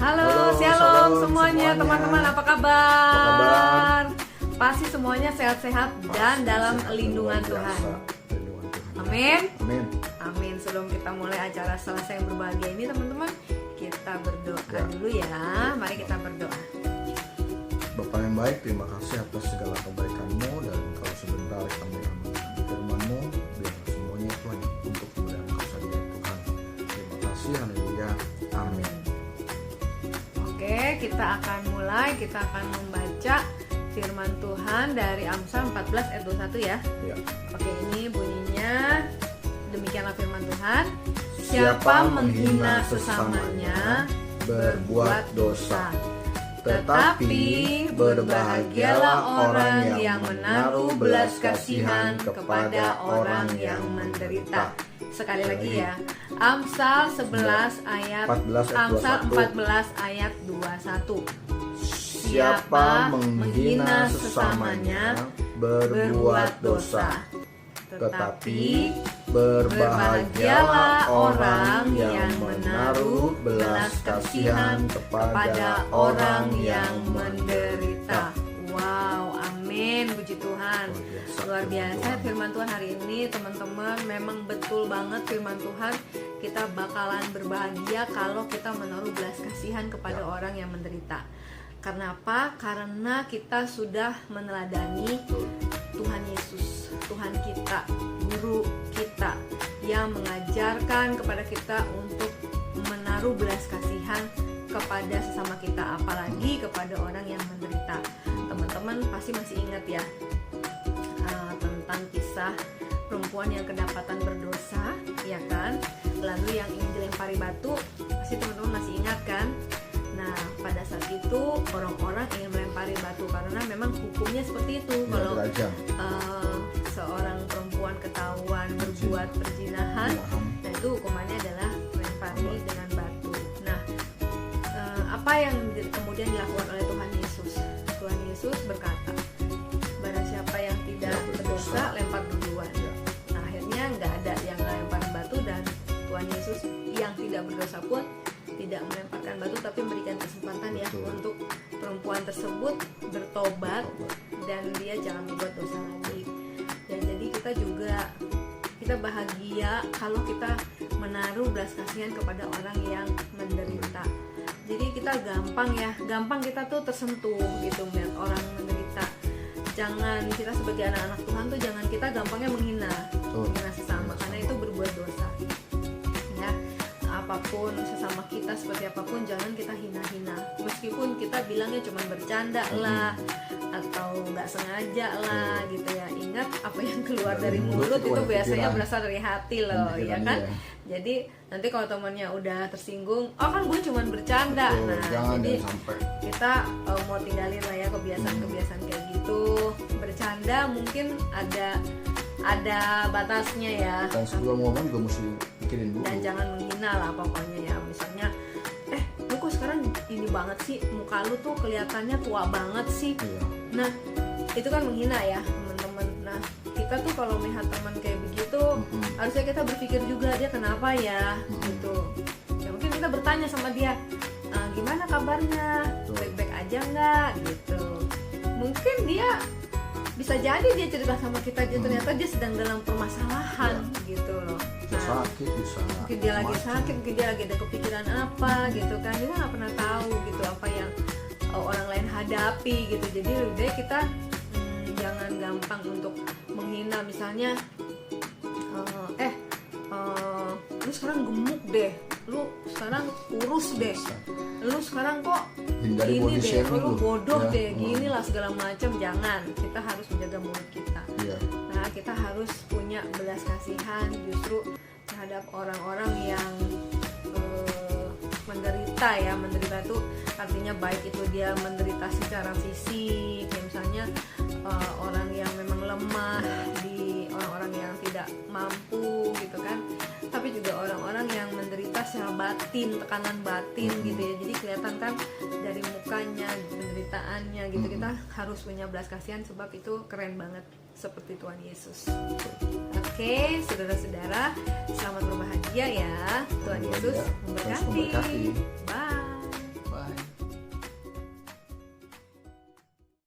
Halo, shalom semuanya teman-teman, apa kabar? Pasti semuanya sehat-sehat dan dalam lindungan Tuhan. Amin. Amin. Sebelum kita mulai acara selesai yang berbahagia ini teman-teman, kita berdoa dulu ya. Mari kita berdoa. Bapa yang baik, terima kasih atas segala kebaikan-Mu, dan kalau sebentar kami amankan firman-Mu, biar semuanya Tuhan untuk kemuliaan Kau saja Tuhan. Terima kasih, haleluya, amin. Oke, kita akan mulai. Kita akan membaca firman Tuhan dari Amsal 14 ayat 21 ya. Oke, ini bunyinya demikianlah firman Tuhan. Siapa menghina sesamanya berbuat dosa, tetapi berbahagialah orang yang menaruh belas kasihan kepada orang yang menderita. Sekali lagi ya, Amsal 11 ayat 14 ayat 21. Siapa menghina sesamanya berbuat dosa, tetapi berbahagialah orang yang menaruh belas kasihan kepada orang yang menderita. Wow, amin, puji Tuhan. Luar biasa firman Tuhan hari ini teman-teman. Memang betul banget firman Tuhan. Kita bakalan berbahagia kalau kita menaruh belas kasihan kepada orang yang menderita. Karena apa? Karena kita sudah meneladani Tuhan Yesus, Tuhan kita, guru kita, yang mengajarkan kepada kita untuk menaruh belas kasihan kepada sesama kita, apalagi kepada orang yang menderita. Teman-teman pasti masih ingat ya tentang kisah perempuan yang kedapatan berdosa, ya kan? Lalu yang ingin dilempari batu, pasti teman-teman masih ingat kan? Nah, pada saat itu orang-orang ingin melempari batu karena memang hukumnya seperti itu. Kalau seorang perempuan ketahuan berbuat perzinahan, nah itu hukumannya adalah melempari dengan batu. Nah, apa yang kemudian dilakukan oleh Tuhan Yesus? Tuhan Yesus berkata, barang siapa yang tidak berdosa lempar duluan. Nah, akhirnya nggak ada yang lempar batu, dan Tuhan Yesus yang tidak berdosa pun tidak melemparkan batu, tapi memberikan kesempatan ya untuk perempuan tersebut bertobat dan dia jangan membuat dosa lagi. Dan jadi kita bahagia kalau kita menaruh belas kasihan kepada orang yang menderita. Jadi kita gampang kita tuh tersentuh gitu melihat orang menderita. Jangan kita sebagai anak-anak Tuhan tuh jangan kita gampangnya menghina sesama, karena itu berbuat dosa. Ya, apapun sesama kita seperti apapun jangan kita hina-hina. Meskipun kita bilangnya cuma bercanda lah atau nggak sengaja lah gitu ya. Ingat apa yang keluar dari mulut itu biasanya berasal dari hati loh, ya kan? Jadi nanti kalau temannya udah tersinggung, oh kan gue cuma bercanda. Nah, jadi kita mau tinggalin lah ya kebiasaan-kebiasaan kayak gitu. Bercanda mungkin ada batasnya ya. Dan sebelum ngomong juga mesti pikirin dulu. Dan jangan menghina lah pokoknya ya. Misalnya, lu kok sekarang ini banget sih, muka lu tuh kelihatannya tua banget sih. Nah, itu kan menghina ya teman-teman. Nah, kita tuh kalau melihat teman kayak begitu, harusnya kita berpikir juga dia kenapa ya, gitu. Ya mungkin kita bertanya sama dia, gimana kabarnya, baik-baik aja nggak, gitu. Mungkin dia bisa jadi dia cerita sama kita, ternyata dia sedang dalam permasalahan, gitu loh. Nah, mungkin dia lagi sakit, mungkin dia lagi ada kepikiran apa, gitu kan. Kita nggak pernah tahu gitu apa yang orang lain hadapi, gitu. Jadi lebih baik kita jangan gampang untuk menghina. Misalnya, lu sekarang gemuk deh, lu sekarang kurus deh, lu sekarang kok ini deh, lu bodoh deh, gini lah segala macam. Jangan, kita harus menjaga mulut kita. Nah, kita harus punya belas kasihan justru terhadap orang-orang yang menderita ya. Menderita itu artinya baik itu dia menderita secara fisik ya, misalnya orang yang memang lemah, di orang-orang yang tidak mampu gitu kan, tapi juga orang-orang yang menderita secara batin, tekanan batin gitu ya. Jadi kelihatan kan dari mukanya penderitaannya gitu. Kita harus punya belas kasihan sebab itu keren banget seperti Tuhan Yesus. Oke, saudara-saudara, selamat berbahagia ya. Tuhan Yesus memberkati. Bye.